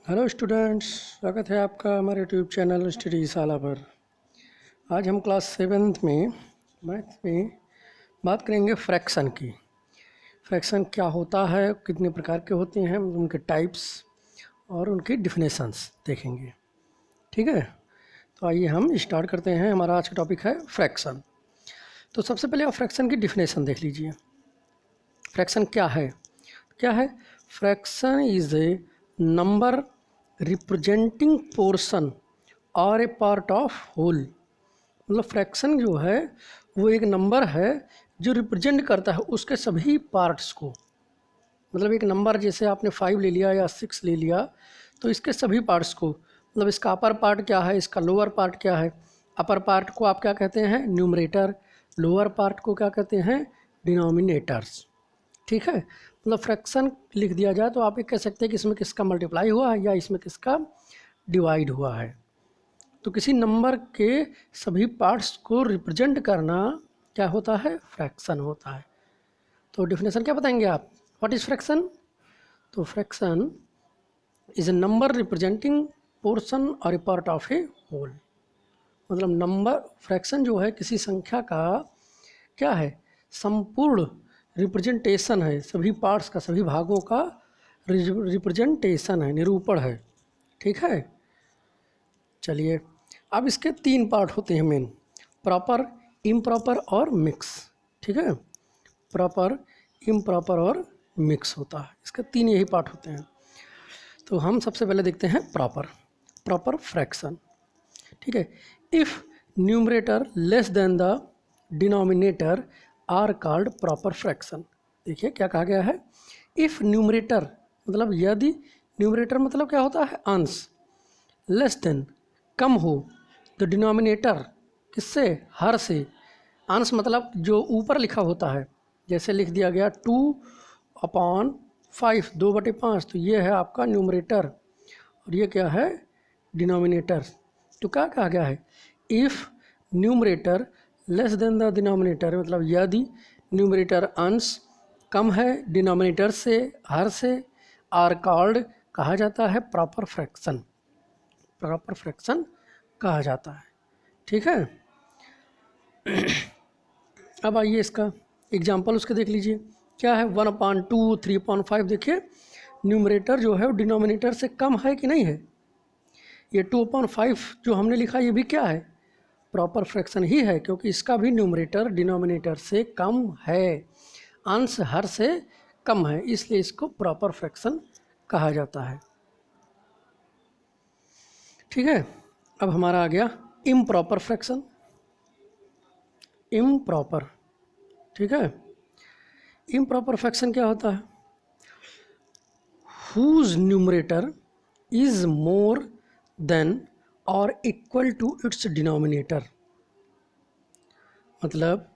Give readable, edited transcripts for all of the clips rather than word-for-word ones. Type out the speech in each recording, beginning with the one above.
Hello students, स्वागत है आपका हमारे यूट्यूब चैनल स्टडी शाला पर। आज हम क्लास 7th में मैथ में बात करेंगे फ्रैक्शन की। फ्रैक्शन क्या होता है, कितने प्रकार के होते हैं, उनके टाइप्स और उनकी डिफिनेशंस देखेंगे। ठीक है, तो आइए हम स्टार्ट करते हैं। हमारा आज का टॉपिक है फ्रैक्शन। तो सबसे पहले आप फ्रैक्शन की डिफिनेशन देख लीजिए। फ्रैक्शन क्या है? Fraction is a number representing portion और ए पार्ट ऑफ होल। मतलब फ्रैक्शन जो है वो एक नंबर है जो रिप्रेजेंट करता है उसके सभी पार्ट्स को। मतलब एक नंबर जैसे आपने 5 ले लिया या 6 ले लिया, तो इसके सभी पार्ट्स को, मतलब इसका अपर पार्ट क्या है, इसका लोअर पार्ट क्या है। अपर पार्ट को आप क्या कहते हैं? न्यूमरेटर। लोअर पार्ट को क्या कहते हैं? डिनोमिनेटर्स। ठीक है, मतलब फ्रैक्शन लिख दिया जाए तो आप ये कह सकते हैं कि इसमें किसका मल्टीप्लाई हुआ है या इसमें किसका डिवाइड हुआ है। तो किसी नंबर के सभी पार्ट्स को रिप्रेजेंट करना क्या होता है? फ्रैक्शन होता है। तो डिफिनेशन क्या बताएंगे आप? What is fraction? तो fraction is a number representing portion और a part of a whole. मतलब नंबर फ्रैक्शन जो है किसी संख्या का क्या है? संपूर्ण रिप्रेजेंटेशन है, सभी पार्ट्स का, सभी भागों का रिप्रेजेंटेशन है, निरूपण है। ठीक है, चलिए अब इसके 3 पार्ट होते हैं मेन: प्रॉपर, इम्प्रॉपर और मिक्स। ठीक है, प्रॉपर, इम्प्रॉपर और मिक्स होता है, इसके 3 यही पार्ट होते हैं। तो हम सबसे पहले देखते हैं प्रॉपर फ्रैक्शन। ठीक है, if numerator less than the denominator are called proper fraction. देखिए क्या कहा गया है? इफ़ न्यूमरेटर मतलब यदि, न्यूमरेटर मतलब क्या होता है? अंश। लेस देन कम हो, द डिनोमिनेटर किससे? हर से। अंश मतलब जो ऊपर लिखा होता है, जैसे लिख दिया गया 2/5, 2/5, तो ये है आपका न्यूमरेटर और ये क्या है? डिनोमिनेटर। तो क्या कहा गया है? If numerator less than the denominator, मतलब यदि न्यूमरेटर अंश कम है डिनोमिनेटर से, हर से, आर कॉल्ड कहा जाता है प्रॉपर फ्रैक्शन। प्रॉपर फ्रैक्शन कहा जाता है। ठीक है, अब आइए इसका एग्जाम्पल उसके देख लीजिए। क्या है? 1/2, 3/5। देखिए न्यूमरेटर जो है वो डिनोमिनेटर से कम है कि नहीं है? ये 2/5 जो हमने लिखा ये भी क्या है? प्रॉपर फ्रैक्शन ही है, क्योंकि इसका भी न्यूमरेटर डिनोमिनेटर से कम है, अंश हर से कम है, इसलिए इसको प्रॉपर फ्रैक्शन कहा जाता है। ठीक है, अब हमारा आ गया इम्प्रॉपर फ्रैक्शन। इम्प्रॉपर, ठीक है, इम्प्रॉपर फ्रैक्शन क्या होता है? Whose numerator is more than और इक्वल टू इट्स डिनोमिनेटर। मतलब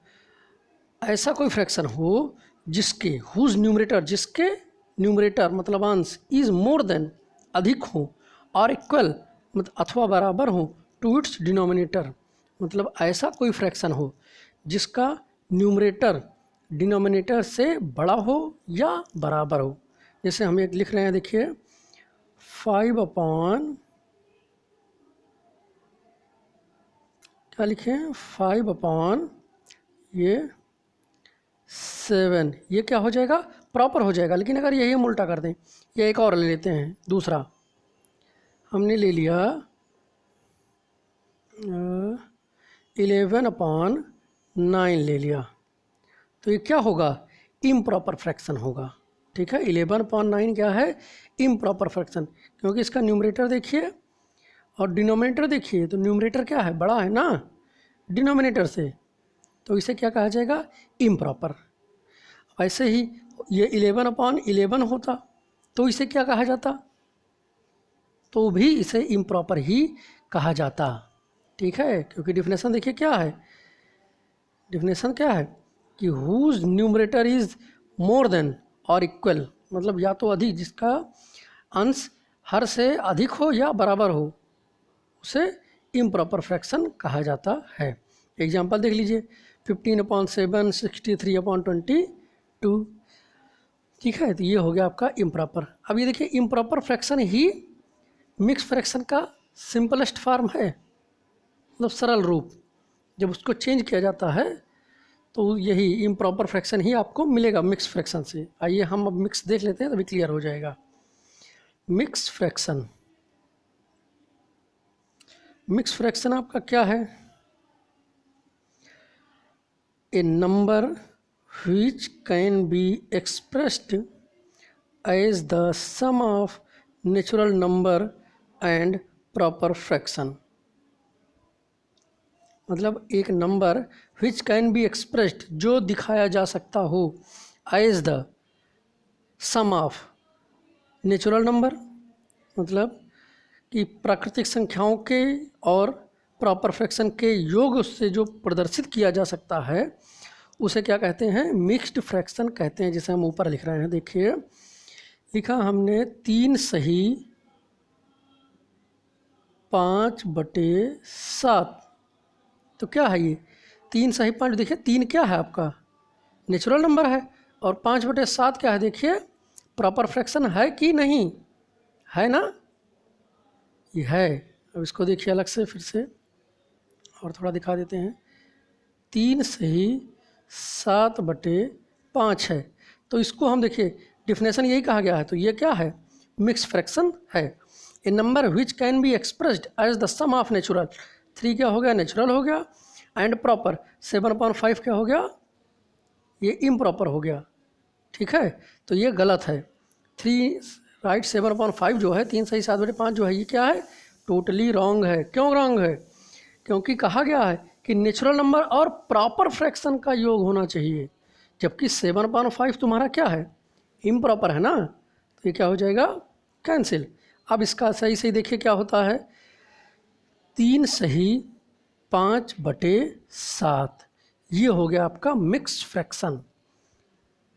ऐसा कोई फ्रैक्शन हो जिसके, हुज न्यूमरेटर, जिसके न्यूमरेटर मतलब अंश, इज मोर देन अधिक हो, और इक्वल मतलब अथवा बराबर हो, टू इट्स डिनोमिनेटर, मतलब ऐसा कोई फ्रैक्शन हो जिसका न्यूमरेटर डिनोमिनेटर से बड़ा हो या बराबर हो। जैसे हम एक लिख रहे हैं, देखिए 5 क्या लिखे? 5 ये 7, ये क्या हो जाएगा? प्रॉपर हो जाएगा। लेकिन अगर यही हम उल्टा कर दें, या एक और ले लेते हैं, दूसरा हमने ले लिया 11/9 ले लिया, तो ये क्या होगा? इम्प्रॉपर फ्रैक्शन होगा। ठीक है, 11/9 क्या है? इम्प्रॉपर फ्रैक्शन, क्योंकि इसका न्यूमरेटर देखिए और डिनोमिनेटर देखिए, तो न्यूमरेटर क्या है? बड़ा है ना डिनोमिनेटर से, तो इसे क्या कहा जाएगा? इम्प्रॉपर। ऐसे ही ये 11/11 होता तो इसे क्या कहा जाता? तो भी इसे इम्प्रॉपर ही कहा जाता। ठीक है, क्योंकि डिफिनेशन देखिए क्या है? डिफिनेशन क्या है कि whose numerator is more than और इक्वल, मतलब या तो अधिक, जिसका अंश हर से अधिक हो या बराबर हो, उसे इम्प्रॉपर फ्रैक्शन कहा जाता है। एग्जाम्पल देख लीजिए, 15/7, 63/22। ठीक है, तो ये हो गया आपका इम्प्रॉपर। अब ये देखिए इम्प्रॉपर फ्रैक्शन ही मिक्स फ्रैक्शन का सिंपलेस्ट फॉर्म है, मतलब सरल रूप। जब उसको चेंज किया जाता है तो यही इम्प्रॉपर फ्रैक्शन ही आपको मिलेगा मिक्स फ्रैक्शन से। आइए हम अब मिक्स देख लेते हैं, तभी क्लियर हो जाएगा। मिक्स फ्रैक्शन, मिक्स फ्रैक्शन आपका क्या है? A number which can be expressed as the sum of natural number and proper fraction। मतलब एक number which can be expressed, जो दिखाया जा सकता हो, as the sum of natural number, मतलब कि प्राकृतिक संख्याओं के और प्रॉपर फ्रैक्शन के योग से जो प्रदर्शित किया जा सकता है उसे क्या कहते हैं? मिक्स्ड फ्रैक्शन कहते हैं। जैसे हम ऊपर लिख रहे हैं, देखिए लिखा हमने 3 सही 5/7। तो क्या है ये 3 सही 5? देखिए 3 क्या है आपका? नेचुरल नंबर है, और 5/7 क्या है? देखिए प्रॉपर फ्रैक्शन है कि नहीं है ना? ये है। अब इसको देखिए अलग से फिर से और थोड़ा दिखा देते हैं। 3 सही 7/5 है, तो इसको हम देखिए डिफिनेशन यही कहा गया है। तो ये क्या है? मिक्स फ्रैक्शन है। A number which can be expressed as the sum of natural, 3 क्या हो गया? नेचुरल हो गया, एंड प्रॉपर 7/5 क्या हो गया? ये इम्प्रॉपर हो गया। ठीक है, तो ये गलत है। 3 राइट 7/5 जो है, 3 सही 7/5 जो है, ये क्या है? टोटली रॉन्ग है। क्यों रॉन्ग है? क्योंकि कहा गया है कि नेचुरल नंबर और प्रॉपर फ्रैक्शन का योग होना चाहिए, जबकि 7/5 तुम्हारा क्या है? इम्प्रॉपर है ना, तो ये क्या हो जाएगा? कैंसिल। अब इसका सही सही देखिए क्या होता है। 3 सही 5/7, ये हो गया आपका मिक्स फ्रैक्शन।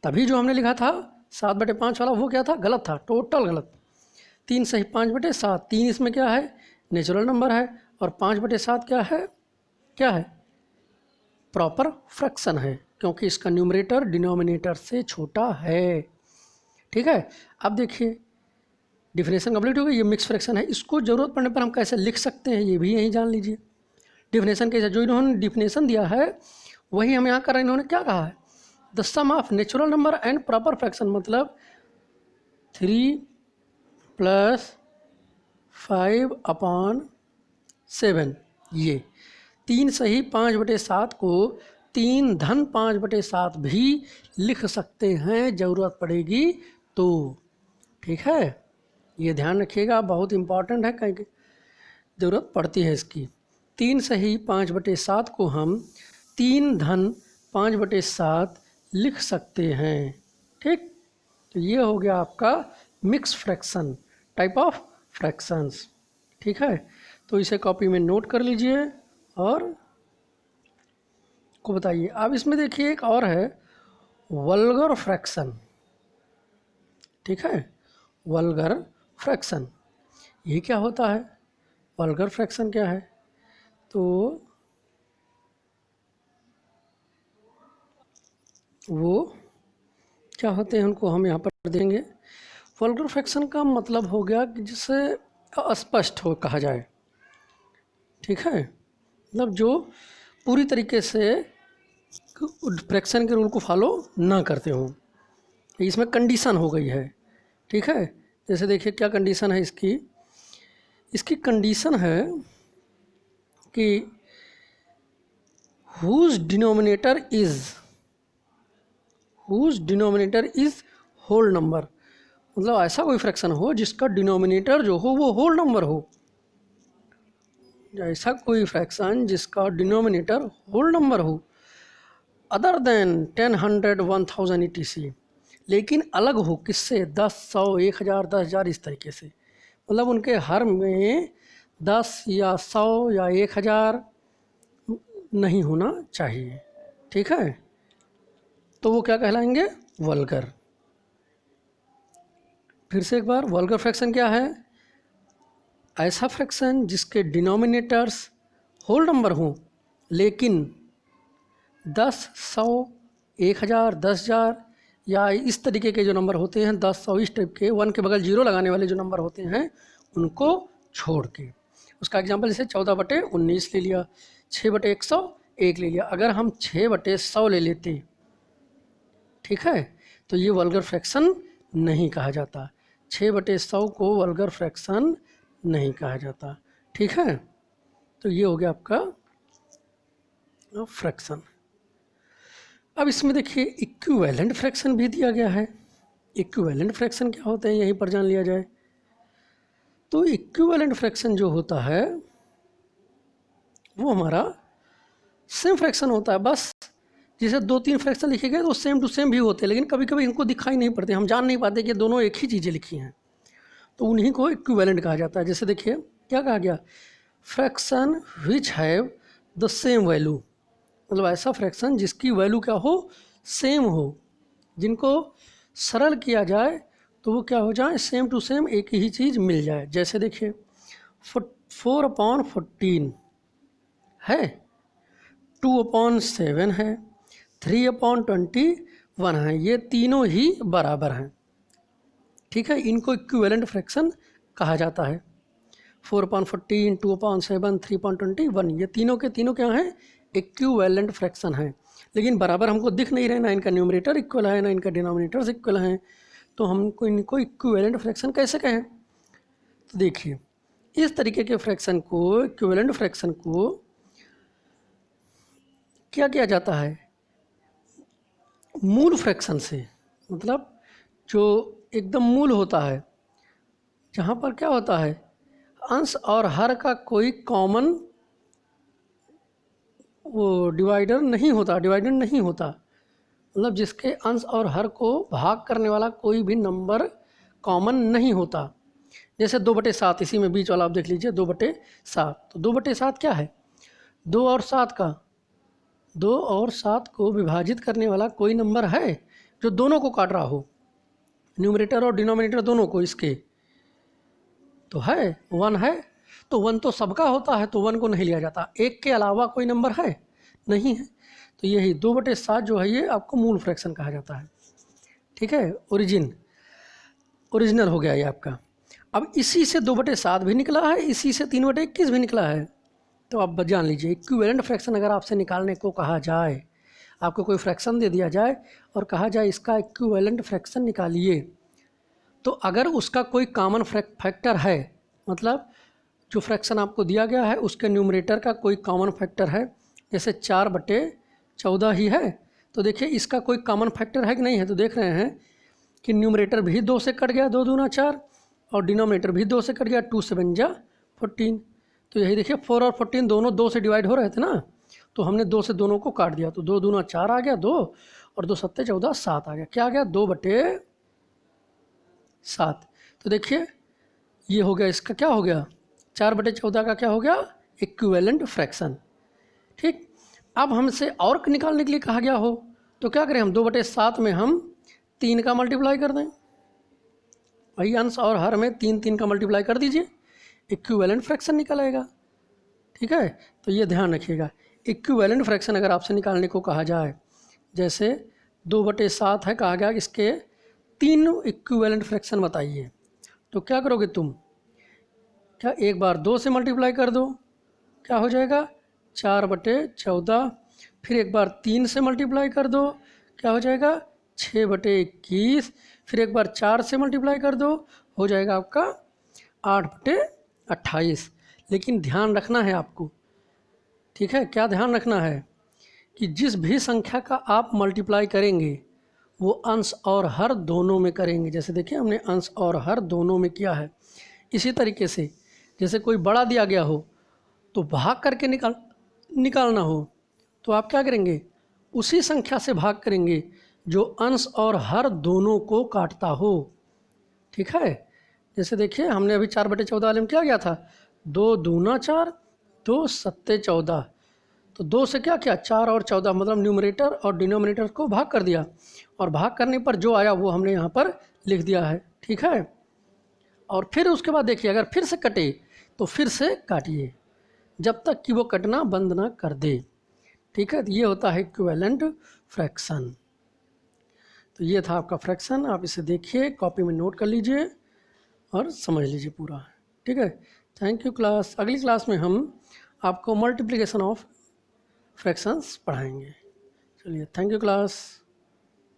तभी जो हमने लिखा था 7/5 वाला वो क्या था? गलत था, टोटल गलत। 3 सही 5/7, 3 इसमें क्या है? नेचुरल नंबर है, और 5/7 क्या है? क्या है? प्रॉपर फ्रैक्शन है, क्योंकि इसका न्यूमरेटर डिनोमिनेटर से छोटा है। ठीक है, अब देखिए डिफिनेशन कंप्लीट हो गई। ये मिक्स फ्रैक्शन है, इसको ज़रूरत पड़ने पर हम कैसे लिख सकते हैं ये भी यहीं जान लीजिए। डिफिनेशन कैसे, जो इन्होंने डिफिनेशन दिया है वही हम यहाँ कर रहे हैं। इन्होंने क्या कहा है? The sum of natural number and proper fraction, मतलब 3 + 5/7। ये 3 सही 5/7 को 3 धन 5/7 भी लिख सकते हैं, ज़रूरत पड़ेगी तो। ठीक है, ये ध्यान रखिएगा, बहुत इम्पॉर्टेंट है, कहीं ज़रूरत पड़ती है इसकी। 3 सही 5/7 को हम 3 धन 5/7 लिख सकते हैं। ठीक, तो ये हो गया आपका mix fraction, type of fractions. ठीक है, तो इसे कॉपी में नोट कर लीजिए और को बताइए। अब इसमें देखिए एक और है, वल्गर फ्रैक्शन। ठीक है, वल्गर फ्रैक्शन, ये क्या होता है? वल्गर फ्रैक्शन क्या है? तो वो क्या होते हैं उनको हम यहाँ पर देंगे। वल्गर फ्रैक्शन का मतलब हो गया कि जिसे अस्पष्ट हो कहा जाए। ठीक है, मतलब जो पूरी तरीके से फ्रैक्शन के रूल को फॉलो ना करते हों, इसमें कंडीशन हो गई है। ठीक है, जैसे देखिए क्या कंडीशन है इसकी। इसकी कंडीशन है कि whose denominator is whole number, मतलब ऐसा कोई फ्रैक्शन हो जिसका डिनोमिनेटर जो हो वो होल नंबर हो। ऐसा कोई फ्रैक्शन जिसका डिनोमिनेटर होल नंबर हो, अदर देन 10, 100, 1000 etc, लेकिन अलग हो किससे? 10, 100, 1000, 10,000 इस तरीके से। मतलब उनके हर में 10 या 100 या 1000 नहीं होना चाहिए। ठीक है, तो वो क्या कहलाएंगे? वल्गर। फिर से एक बार, वल्गर फ्रैक्शन क्या है? ऐसा फ्रैक्शन जिसके डिनोमिनेटर्स होल नंबर हों, लेकिन 10, 100, 1000, 10,000 या इस तरीके के जो नंबर होते हैं 10, 100 इस टाइप के, 1 के बगल 0 लगाने वाले जो नंबर होते हैं उनको छोड़ के। उसका एग्जांपल जैसे 14/19 ले लिया, 6/100 1 ले लिया। अगर हम 6/100 ले लेते, ठीक है, तो ये वल्गर फ्रैक्शन नहीं कहा जाता। 6/100 को वल्गर फ्रैक्शन नहीं कहा जाता, ठीक है। तो ये हो गया आपका फ्रैक्शन। अब इसमें देखिए इक्विवेलेंट फ्रैक्शन भी दिया गया है। इक्विवेलेंट फ्रैक्शन क्या होते हैं यहीं पर जान लिया जाए। तो इक्विवेलेंट फ्रैक्शन जो होता है वो हमारा सेम फ्रैक्शन होता है, बस जैसे 2-3 फ्रैक्शन लिखे गए तो सेम टू सेम भी होते हैं, लेकिन कभी कभी इनको दिखाई नहीं पड़ते, हम जान नहीं पाते कि दोनों एक ही चीज़ें लिखी हैं, तो उन्हीं को इक्विवेलेंट कहा जाता है। जैसे देखिए क्या कहा गया, fraction which have the same value, मतलब ऐसा फ्रैक्शन जिसकी वैल्यू क्या हो, सेम हो, जिनको सरल किया जाए तो वो क्या हो जाए, सेम टू सेम एक ही चीज़ मिल जाए। जैसे देखिए 4/14 है, 2/7 है, 3/21 है, ये तीनों ही बराबर हैं, ठीक है। इनको इक्विवेलेंट फ्रैक्शन कहा जाता है। 4/14, 2/7, 3/21, ये तीनों के तीनों क्या हैं, इक्विवेलेंट फ्रैक्शन हैं, लेकिन बराबर हमको दिख नहीं रहे, ना इनका न्यूमरेटर इक्वल है ना इनका डिनोमिनेटर्स इक्वल हैं, तो हमको इनको इक्विवेलेंट फ्रैक्शन कैसे कहें। तो देखिए इस तरीके के फ्रैक्शन को, इक्विवेलेंट फ्रैक्शन को क्या किया जाता है, मूल फ्रैक्शन से, मतलब जो एकदम मूल होता है, जहाँ पर क्या होता है, अंश और हर का कोई कॉमन वो डिवाइडर नहीं होता, डिवाइडर नहीं होता, मतलब जिसके अंश और हर को भाग करने वाला कोई भी नंबर कॉमन नहीं होता। जैसे 2/7, इसी में बीच वाला आप देख लीजिए 2/7, तो 2/7 क्या है, 2 और 7 का, 2 और 7 को विभाजित करने वाला कोई नंबर है जो दोनों को काट रहा हो, न्यूमरेटर और डिनोमिनेटर दोनों को, इसके तो है 1 है, तो 1 तो सबका होता है, तो 1 को नहीं लिया जाता। एक के अलावा कोई नंबर है नहीं है, तो यही 2/7 जो है ये आपको मूल फ्रैक्शन कहा जाता है, ठीक है। ओरिजिनल हो गया ये आपका। अब इसी से 2/7 भी निकला है, इसी से 3/21 भी निकला है, तो आप जान लीजिए इक्विवेलेंट फ्रैक्शन अगर आपसे निकालने को कहा जाए, आपको कोई फ्रैक्शन दे दिया जाए और कहा जाए इसका इक्विवेलेंट फ्रैक्शन निकालिए, तो अगर उसका कोई कॉमन फैक्टर है, मतलब जो फ्रैक्शन आपको दिया गया है उसके न्यूमरेटर का कोई कॉमन फैक्टर है, जैसे 4/14 ही है, तो देखिए इसका कोई कॉमन फैक्टर है कि नहीं है, तो देख रहे हैं कि न्यूमरेटर भी 2 से कट गया, 2 दूना 4, और डिनोमिनेटर भी 2 से कट गया, 2 7 जा 14, तो यही देखिए 4 और 14 दोनों 2 से डिवाइड हो रहे थे ना, तो हमने 2 से दोनों को काट दिया, तो 2 दूना 4 आ गया 2, और 2 7 14 7 आ गया, क्या आ गया 2/7। तो देखिए ये हो गया, इसका क्या हो गया, 4/14 का क्या हो गया, इक्विवेलेंट फ्रैक्शन, ठीक। अब हमसे और निकालने के लिए कहा गया हो तो क्या करें, हम 2/7 में हम 3 का मल्टीप्लाई कर दें, वही अंश और हर में 3 का मल्टीप्लाई कर दीजिए, इक्विवेलेंट फ्रैक्शन निकल आएगा, ठीक है। तो ये ध्यान रखिएगा, इक्विवेलेंट फ्रैक्शन अगर आपसे निकालने को कहा जाए, जैसे 2/7 है, कहा गया इसके 3 इक्विवेलेंट फ्रैक्शन बताइए, तो क्या करोगे तुम, क्या एक बार 2 से मल्टीप्लाई कर दो, क्या हो जाएगा 4/14, फिर एक बार 3 से मल्टीप्लाई कर दो, क्या हो जाएगा 6/21, फिर एक बार 4 से मल्टीप्लाई कर दो, हो जाएगा आपका 8/28। लेकिन ध्यान रखना है आपको, ठीक है, क्या ध्यान रखना है कि जिस भी संख्या का आप मल्टीप्लाई करेंगे वो अंश और हर दोनों में करेंगे। जैसे देखिए हमने अंश और हर दोनों में किया है। इसी तरीके से जैसे कोई बड़ा दिया गया हो तो भाग करके निकालना हो तो आप क्या करेंगे, उसी संख्या से भाग करेंगे जो अंश और हर दोनों को काटता हो, ठीक है। जैसे देखिए हमने अभी 4/14 वाले में क्या किया था, 2 दूना 4, 2 7 14, तो 2 से क्या किया 4 और 14, मतलब न्यूमरेटर और डिनोमिनेटर को भाग कर दिया, और भाग करने पर जो आया वो हमने यहाँ पर लिख दिया है, ठीक है। और फिर उसके बाद देखिए अगर फिर से कटे तो फिर से काटिए जब तक कि वो कटना बंद ना कर दे, ठीक है। तो ये होता है इक्विवेलेंट फ्रैक्शन। तो ये था आपका फ्रैक्शन, आप इसे देखिए, कॉपी में नोट कर लीजिए और समझ लीजिए पूरा। ठीक है। Thank you class. अगली क्लास में हम आपको मल्टीप्लिकेशन ऑफ फ्रैक्शंस पढ़ाएंगे। चलिए, थैंक यू क्लास।